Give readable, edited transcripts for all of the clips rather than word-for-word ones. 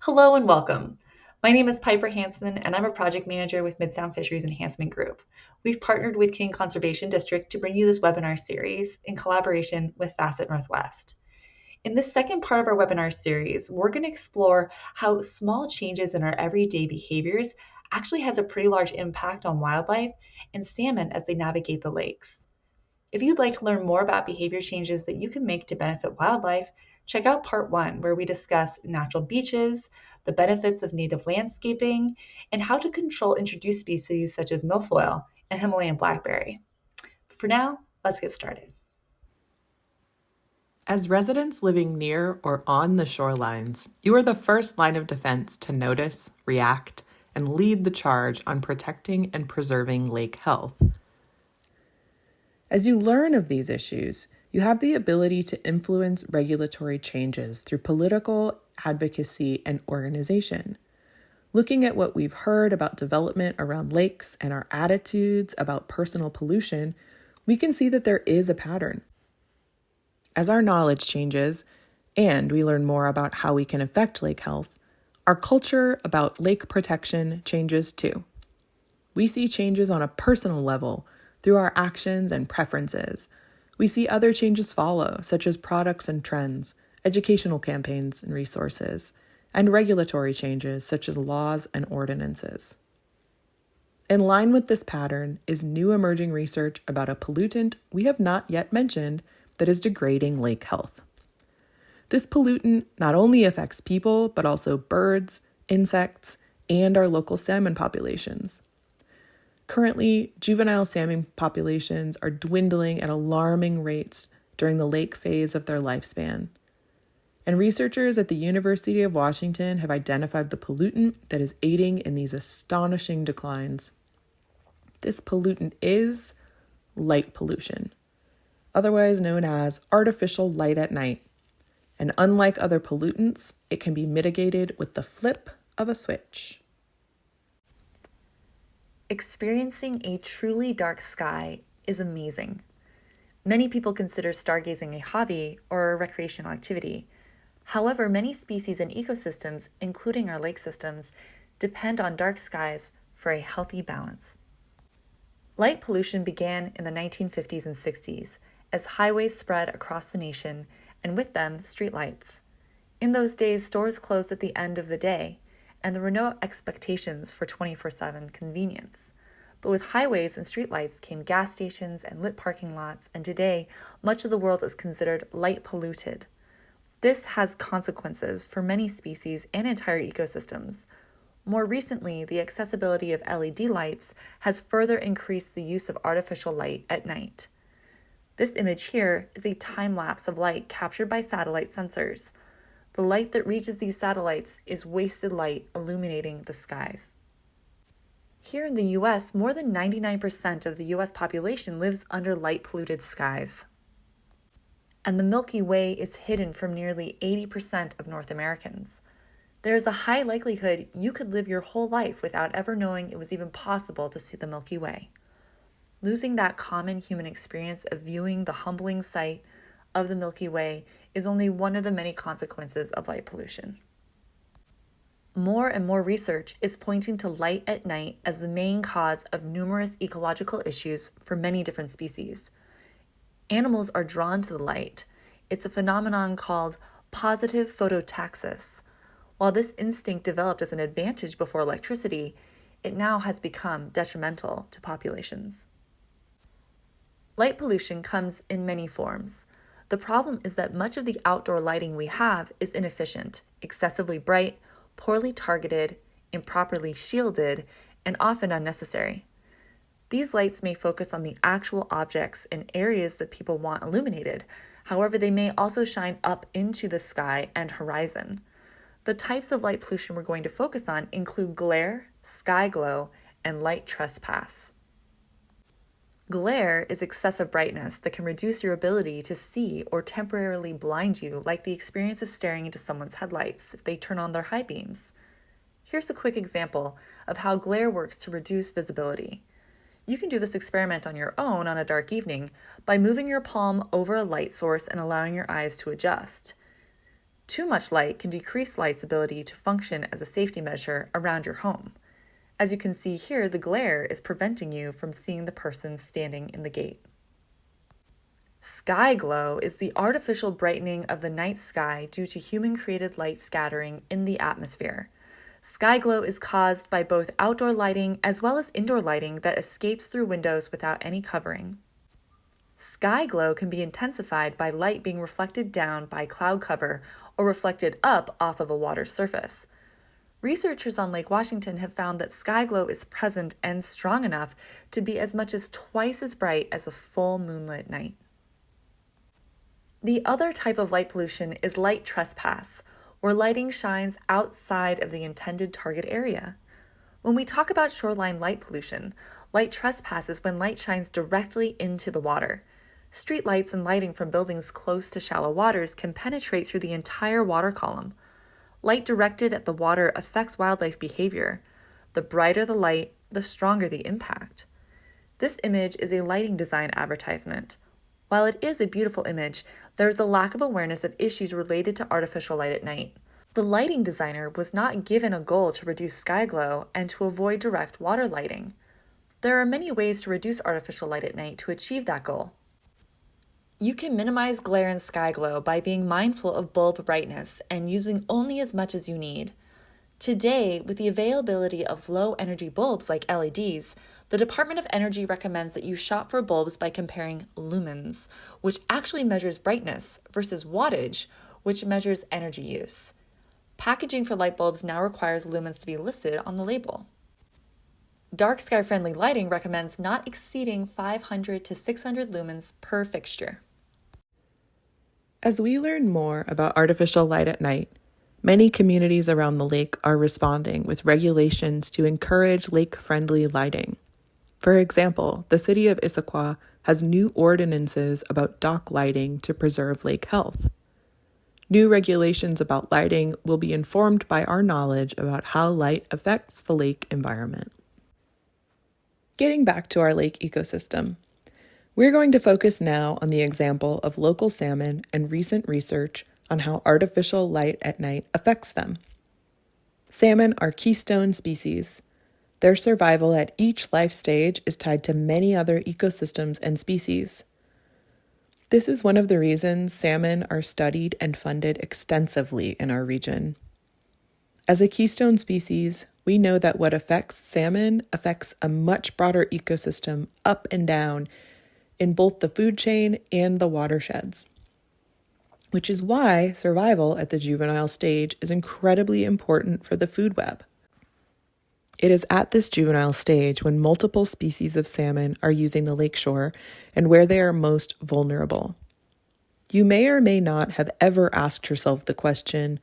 Hello and welcome. My name is Piper Hansen, and I'm a project manager with Mid-Sound Fisheries Enhancement Group. We've partnered with King Conservation District to bring you this webinar series in collaboration with Facet Northwest. In this second part of our webinar series, we're going to explore how small changes in our everyday behaviors actually has a pretty large impact on wildlife and salmon as they navigate the lakes. If you'd like to learn more about behavior changes that you can make to benefit wildlife, check out part one, where we discuss natural beaches, the benefits of native landscaping, and how to control introduced species such as milfoil and Himalayan blackberry. But for now, let's get started. As residents living near or on the shorelines, you are the first line of defense to notice, react, and lead the charge on protecting and preserving lake health. As you learn of these issues, you have the ability to influence regulatory changes through political advocacy and organization. Looking at what we've heard about development around lakes and our attitudes about personal pollution, we can see that there is a pattern. As our knowledge changes, and we learn more about how we can affect lake health, our culture about lake protection changes too. We see changes on a personal level through our actions and preferences. We see other changes follow, such as products and trends, educational campaigns and resources, and regulatory changes such as laws and ordinances. In line with this pattern is new emerging research about a pollutant we have not yet mentioned that is degrading lake health. This pollutant not only affects people, but also birds, insects, and our local salmon populations. Currently, juvenile salmon populations are dwindling at alarming rates during the lake phase of their lifespan. And researchers at the University of Washington have identified the pollutant that is aiding in these astonishing declines. This pollutant is light pollution, otherwise known as artificial light at night. And unlike other pollutants, it can be mitigated with the flip of a switch. Experiencing a truly dark sky is amazing. Many people consider stargazing a hobby or a recreational activity. However, many species and ecosystems, including our lake systems, depend on dark skies for a healthy balance. Light pollution began in the 1950s and 60s as highways spread across the nation, and with them, streetlights. In those days, stores closed at the end of the day, and there were no expectations for 24/7 convenience. But with highways and streetlights came gas stations and lit parking lots, and today, much of the world is considered light polluted. This has consequences for many species and entire ecosystems. More recently, the accessibility of LED lights has further increased the use of artificial light at night. This image here is a time lapse of light captured by satellite sensors. The light that reaches these satellites is wasted light illuminating the skies. Here in the US, more than 99% of the US population lives under light-polluted skies. And the Milky Way is hidden from nearly 80% of North Americans. There is a high likelihood you could live your whole life without ever knowing it was even possible to see the Milky Way. Losing that common human experience of viewing the humbling sight of the Milky Way is only one of the many consequences of light pollution. More and more research is pointing to light at night as the main cause of numerous ecological issues for many different species. Animals are drawn to the light. It's a phenomenon called positive phototaxis. While this instinct developed as an advantage before electricity, it now has become detrimental to populations. Light pollution comes in many forms. The problem is that much of the outdoor lighting we have is inefficient, excessively bright, poorly targeted, improperly shielded, and often unnecessary. These lights may focus on the actual objects and areas that people want illuminated. However, they may also shine up into the sky and horizon. The types of light pollution we're going to focus on include glare, sky glow, and light trespass. Glare is excessive brightness that can reduce your ability to see or temporarily blind you, like the experience of staring into someone's headlights if they turn on their high beams. Here's a quick example of how glare works to reduce visibility. You can do this experiment on your own on a dark evening by moving your palm over a light source and allowing your eyes to adjust. Too much light can decrease light's ability to function as a safety measure around your home. As you can see here, the glare is preventing you from seeing the person standing in the gate. Sky glow is the artificial brightening of the night sky due to human-created light scattering in the atmosphere. Sky glow is caused by both outdoor lighting as well as indoor lighting that escapes through windows without any covering. Sky glow can be intensified by light being reflected down by cloud cover or reflected up off of a water surface. Researchers on Lake Washington have found that sky glow is present and strong enough to be as much as twice as bright as a full moonlit night. The other type of light pollution is light trespass, where lighting shines outside of the intended target area. When we talk about shoreline light pollution, light trespass is when light shines directly into the water. Street lights and lighting from buildings close to shallow waters can penetrate through the entire water column. Light directed at the water affects wildlife behavior. The brighter the light, the stronger the impact. This image is a lighting design advertisement. While it is a beautiful image, there is a lack of awareness of issues related to artificial light at night. The lighting designer was not given a goal to reduce sky glow and to avoid direct water lighting. There are many ways to reduce artificial light at night to achieve that goal. You can minimize glare and sky glow by being mindful of bulb brightness and using only as much as you need. Today, with the availability of low-energy bulbs like LEDs, the Department of Energy recommends that you shop for bulbs by comparing lumens, which actually measures brightness, versus wattage, which measures energy use. Packaging for light bulbs now requires lumens to be listed on the label. Dark sky-friendly lighting recommends not exceeding 500 to 600 lumens per fixture. As we learn more about artificial light at night, many communities around the lake are responding with regulations to encourage lake-friendly lighting. For example, the city of Issaquah has new ordinances about dock lighting to preserve lake health. New regulations about lighting will be informed by our knowledge about how light affects the lake environment. Getting back to our lake ecosystem, we're going to focus now on the example of local salmon and recent research on how artificial light at night affects them. Salmon are keystone species. Their survival at each life stage is tied to many other ecosystems and species. This is one of the reasons salmon are studied and funded extensively in our region. As a keystone species, we know that what affects salmon affects a much broader ecosystem up and down in both the food chain and the watersheds, which is why survival at the juvenile stage is incredibly important for the food web. It is at this juvenile stage when multiple species of salmon are using the lakeshore and where they are most vulnerable. You may or may not have ever asked yourself the question,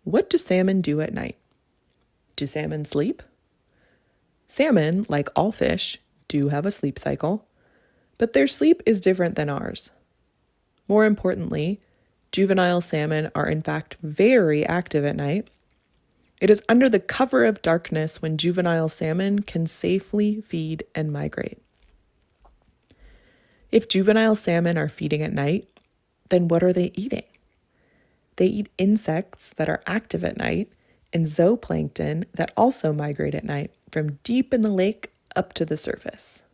what do salmon do at night? Do salmon sleep? Salmon, like all fish, do have a sleep cycle, but their sleep is different than ours. More importantly, juvenile salmon are in fact very active at night. It is under the cover of darkness when juvenile salmon can safely feed and migrate. If juvenile salmon are feeding at night, then what are they eating? They eat insects that are active at night and zooplankton that also migrate at night from deep in the lake up to the surface.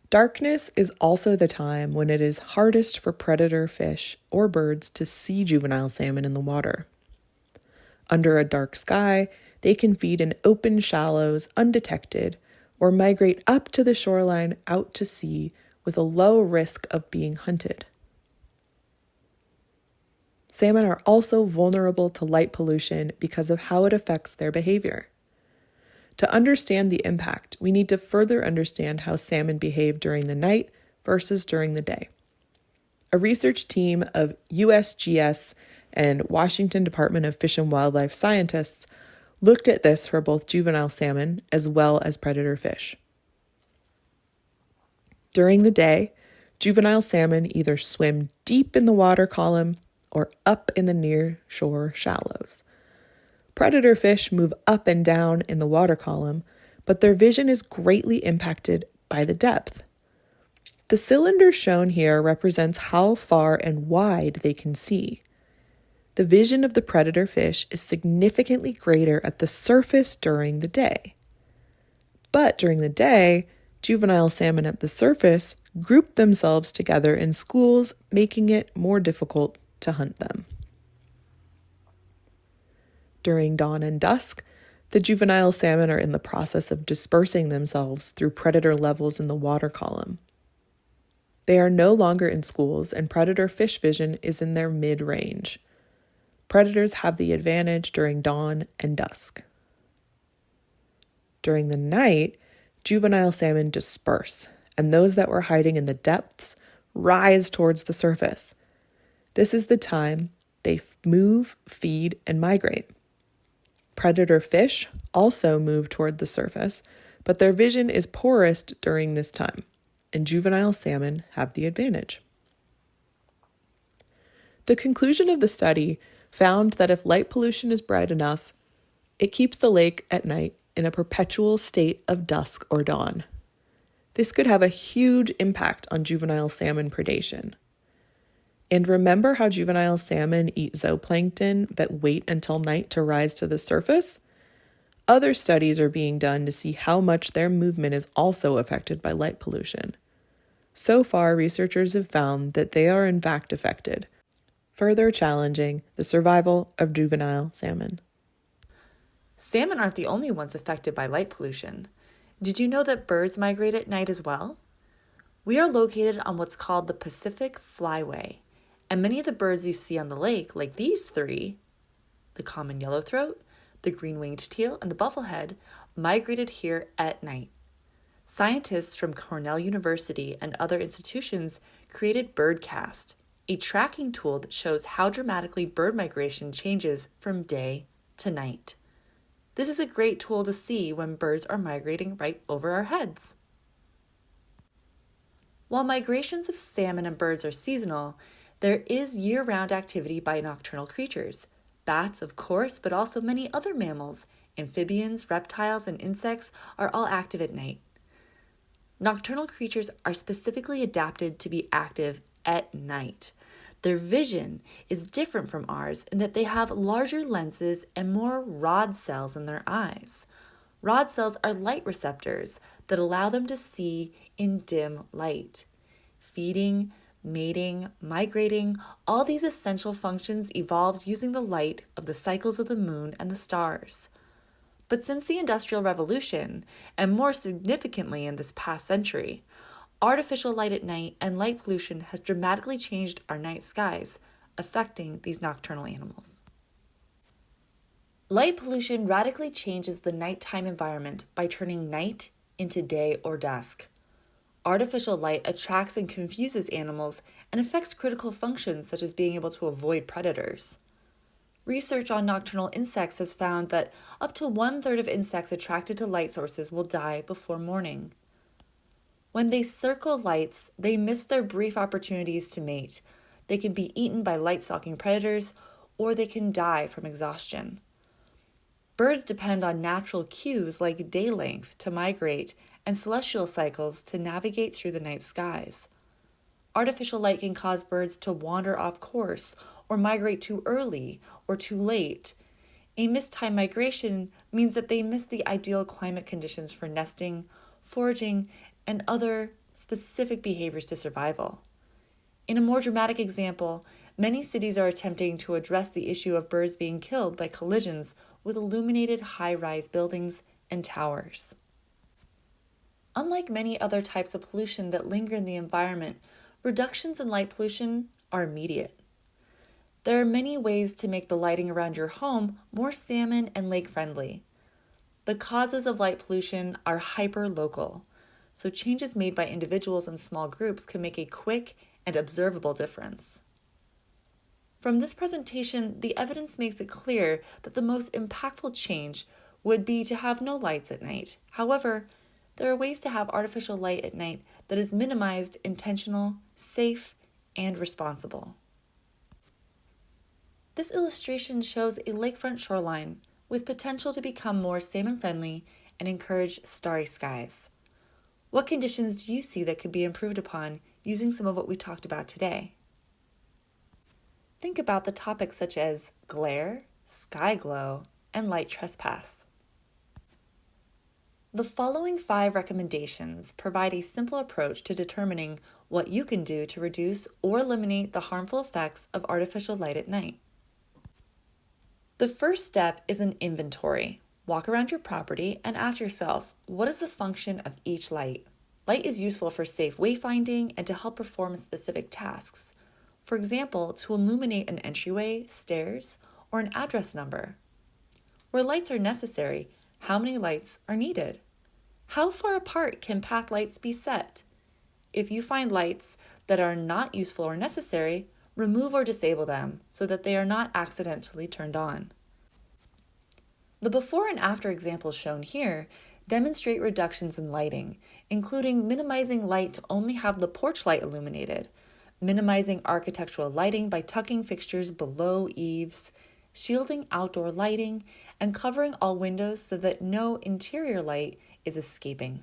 Darkness is also the time when it is hardest for predator fish or birds to see juvenile salmon in the water. Under a dark sky, they can feed in open shallows undetected or migrate up to the shoreline out to sea with a low risk of being hunted. Salmon are also vulnerable to light pollution because of how it affects their behavior. To understand the impact, we need to further understand how salmon behave during the night versus during the day. A research team of USGS and Washington Department of Fish and Wildlife scientists looked at this for both juvenile salmon as well as predator fish. During the day, juvenile salmon either swim deep in the water column or up in the near shore shallows. Predator fish move up and down in the water column, but their vision is greatly impacted by the depth. The cylinder shown here represents how far and wide they can see. the vision of the predator fish is significantly greater at the surface during the day. But during the day, juvenile salmon at the surface group themselves together in schools, making it more difficult to hunt them. During dawn and dusk, the juvenile salmon are in the process of dispersing themselves through predator levels in the water column. They are no longer in schools, and predator fish vision is in their mid-range. Predators have the advantage during dawn and dusk. During the night, juvenile salmon disperse, and those that were hiding in the depths rise towards the surface. This is the time they move, feed, and migrate. Predator fish also move toward the surface, but their vision is poorest during this time, and juvenile salmon have the advantage. The conclusion of the study found that if light pollution is bright enough, it keeps the lake at night in a perpetual state of dusk or dawn. This could have a huge impact on juvenile salmon predation. And remember how juvenile salmon eat zooplankton that wait until night to rise to the surface? Other studies are being done to see how much their movement is also affected by light pollution. So far, researchers have found that they are in fact affected, further challenging the survival of juvenile salmon. Salmon aren't the only ones affected by light pollution. Did you know that birds migrate at night as well? We are located on what's called the Pacific Flyway, and many of the birds you see on the lake, like these three, the common yellowthroat, the green-winged teal, and the bufflehead, migrated here at night. Scientists from Cornell University and other institutions created Birdcast, a tracking tool that shows how dramatically bird migration changes from day to night. This is a great tool to see when birds are migrating right over our heads. While migrations of salmon and birds are seasonal, there is year-round activity by nocturnal creatures. Bats, of course, but also many other mammals, amphibians, reptiles, and insects are all active at night. Nocturnal creatures are specifically adapted to be active at night. Their vision is different from ours in that they have larger lenses and more rod cells in their eyes. Rod cells are light receptors that allow them to see in dim light. Feeding, mating, migrating, all these essential functions evolved using the light of the cycles of the moon and the stars. But since the Industrial Revolution, and more significantly in this past century, artificial light at night and light pollution has dramatically changed our night skies, affecting these nocturnal animals. Light pollution radically changes the nighttime environment by turning night into day or dusk. Artificial light attracts and confuses animals and affects critical functions such as being able to avoid predators. Research on nocturnal insects has found that up to 1/3 of insects attracted to light sources will die before morning. When they circle lights, they miss their brief opportunities to mate. They can be eaten by light-stalking predators, or they can die from exhaustion. Birds depend on natural cues like day length to migrate and celestial cycles to navigate through the night skies. Artificial light can cause birds to wander off course or migrate too early or too late. A mistimed migration means that they miss the ideal climate conditions for nesting, foraging, and other specific behaviors to survival. In a more dramatic example, many cities are attempting to address the issue of birds being killed by collisions with illuminated high-rise buildings and towers. Unlike many other types of pollution that linger in the environment, reductions in light pollution are immediate. There are many ways to make the lighting around your home more salmon and lake-friendly. The causes of light pollution are hyper-local, so changes made by individuals and small groups can make a quick and observable difference. From this presentation, the evidence makes it clear that the most impactful change would be to have no lights at night. However, there are ways to have artificial light at night that is minimized, intentional, safe, and responsible. This illustration shows a lakefront shoreline with potential to become more salmon-friendly and encourage starry skies. What conditions do you see that could be improved upon using some of what we talked about today? think about the topics such as glare, sky glow, and light trespass. The following 5 recommendations provide a simple approach to determining what you can do to reduce or eliminate the harmful effects of artificial light at night. The first step is an inventory. Walk around your property and ask yourself, what is the function of each light? Light is useful for safe wayfinding and to help perform specific tasks. For example, to illuminate an entryway, stairs, or an address number. Where lights are necessary, how many lights are needed? How far apart can path lights be set? If you find lights that are not useful or necessary, remove or disable them so that they are not accidentally turned on. The before and after examples shown here demonstrate reductions in lighting, including minimizing light to only have the porch light illuminated, minimizing architectural lighting by tucking fixtures below eaves, shielding outdoor lighting, and covering all windows so that no interior light is escaping.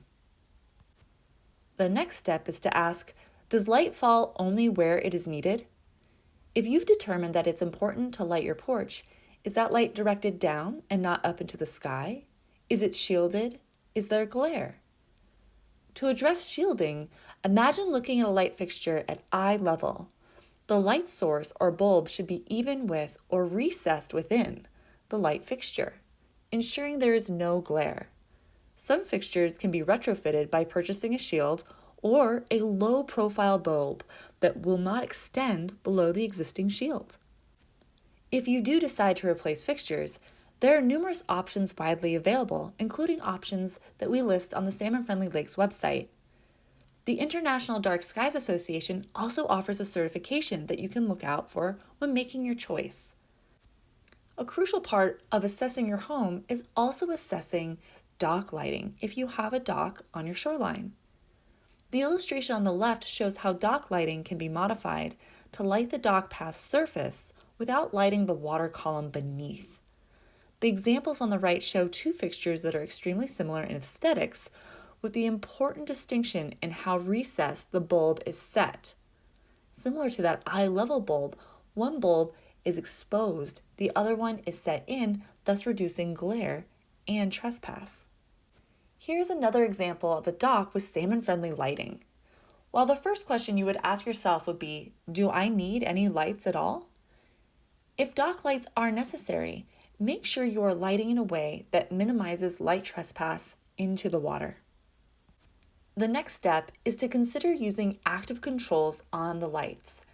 The next step is to ask, does light fall only where it is needed? If you've determined that it's important to light your porch, is that light directed down and not up into the sky? Is it shielded? Is there glare? To address shielding, imagine looking at a light fixture at eye level. The light source or bulb should be even with or recessed within the light fixture, ensuring there is no glare. Some fixtures can be retrofitted by purchasing a shield or a low-profile bulb that will not extend below the existing shield. If you do decide to replace fixtures, there are numerous options widely available, including options that we list on the Salmon Friendly Lakes website. The International Dark Skies Association also offers a certification that you can look out for when making your choice. A crucial part of assessing your home is also assessing dock lighting if you have a dock on your shoreline. The illustration on the left shows how dock lighting can be modified to light the dock path surface without lighting the water column beneath. The examples on the right show 2 fixtures that are extremely similar in aesthetics, with the important distinction in how recessed the bulb is set. Similar to that eye-level bulb, one bulb is exposed, the other one is set in, thus reducing glare and trespass. Here's another example of a dock with salmon-friendly lighting. While the first question you would ask yourself would be, do I need any lights at all? If dock lights are necessary, make sure you are lighting in a way that minimizes light trespass into the water. The next step is to consider using active controls on the lights.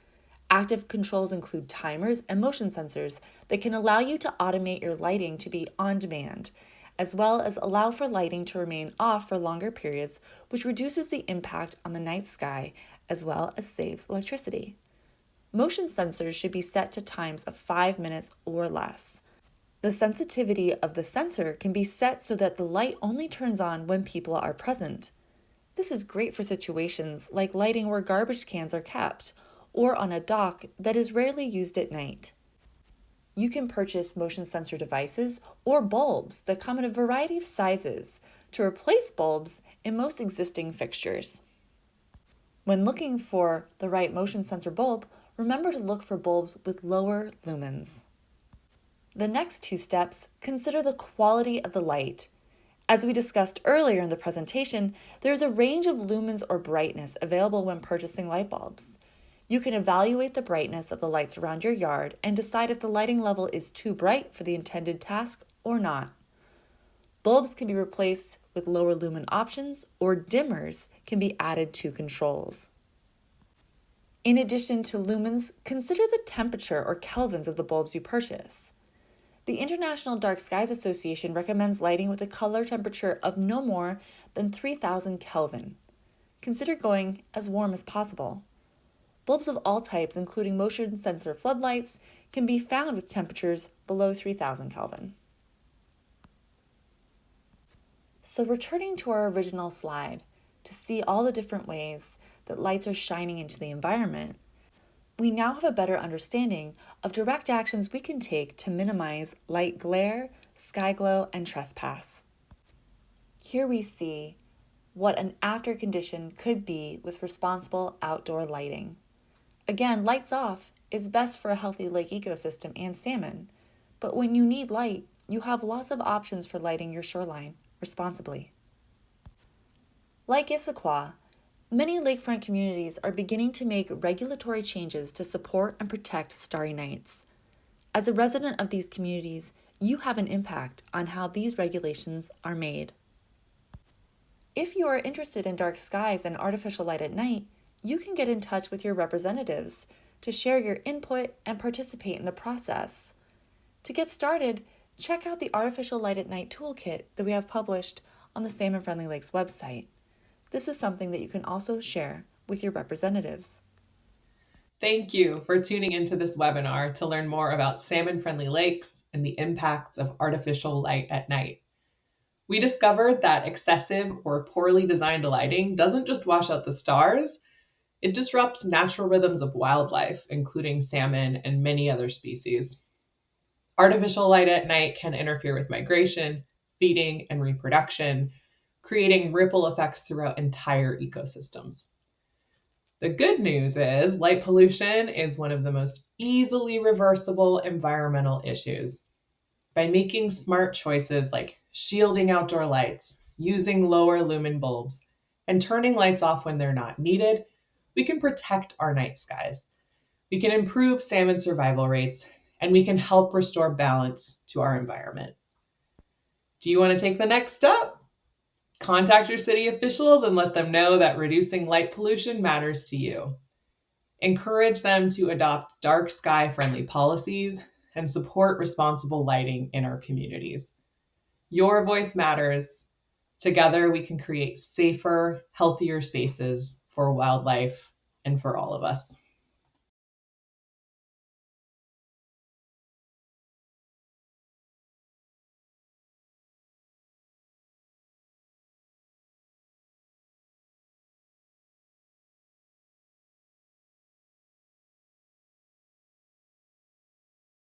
Active controls include timers and motion sensors that can allow you to automate your lighting to be on demand, as well as allow for lighting to remain off for longer periods, which reduces the impact on the night sky as well as saves electricity. Motion sensors should be set to times of 5 minutes or less. The sensitivity of the sensor can be set so that the light only turns on when people are present. This is great for situations like lighting where garbage cans are kept, or on a dock that is rarely used at night. You can purchase motion sensor devices or bulbs that come in a variety of sizes to replace bulbs in most existing fixtures. When looking for the right motion sensor bulb, remember to look for bulbs with lower lumens. The next 2 steps consider the quality of the light. As we discussed earlier in the presentation, there is a range of lumens or brightness available when purchasing light bulbs. You can evaluate the brightness of the lights around your yard and decide if the lighting level is too bright for the intended task or not. Bulbs can be replaced with lower lumen options, or dimmers can be added to controls. In addition to lumens, consider the temperature or kelvins of the bulbs you purchase. The International Dark Skies Association recommends lighting with a color temperature of no more than 3000 Kelvin. Consider going as warm as possible. Bulbs of all types, including motion sensor floodlights, can be found with temperatures below 3000 Kelvin. So returning to our original slide, to see all the different ways that lights are shining into the environment, we now have a better understanding of direct actions we can take to minimize light glare, sky glow, and trespass. Here we see what an after condition could be with responsible outdoor lighting. Again, lights off is best for a healthy lake ecosystem and salmon, but when you need light, you have lots of options for lighting your shoreline responsibly. Like Issaquah, many lakefront communities are beginning to make regulatory changes to support and protect starry nights. As a resident of these communities, you have an impact on how these regulations are made. If you are interested in dark skies and artificial light at night, you can get in touch with your representatives to share your input and participate in the process. To get started, check out the Artificial Light at Night toolkit that we have published on the Salmon Friendly Lakes website. This is something that you can also share with your representatives. Thank you for tuning into this webinar to learn more about salmon-friendly lakes and the impacts of artificial light at night. We discovered that excessive or poorly designed lighting doesn't just wash out the stars, it disrupts natural rhythms of wildlife, including salmon and many other species. Artificial light at night can interfere with migration, feeding, and reproduction, creating ripple effects throughout entire ecosystems. The good news is light pollution is one of the most easily reversible environmental issues. By making smart choices like shielding outdoor lights, using lower lumen bulbs, and turning lights off when they're not needed, we can protect our night skies. We can improve salmon survival rates, and we can help restore balance to our environment. Do you want to take the next step? Contact your city officials and let them know that reducing light pollution matters to you. Encourage them to adopt dark sky friendly policies and support responsible lighting in our communities. Your voice matters. Together, we can create safer, healthier spaces for wildlife and for all of us.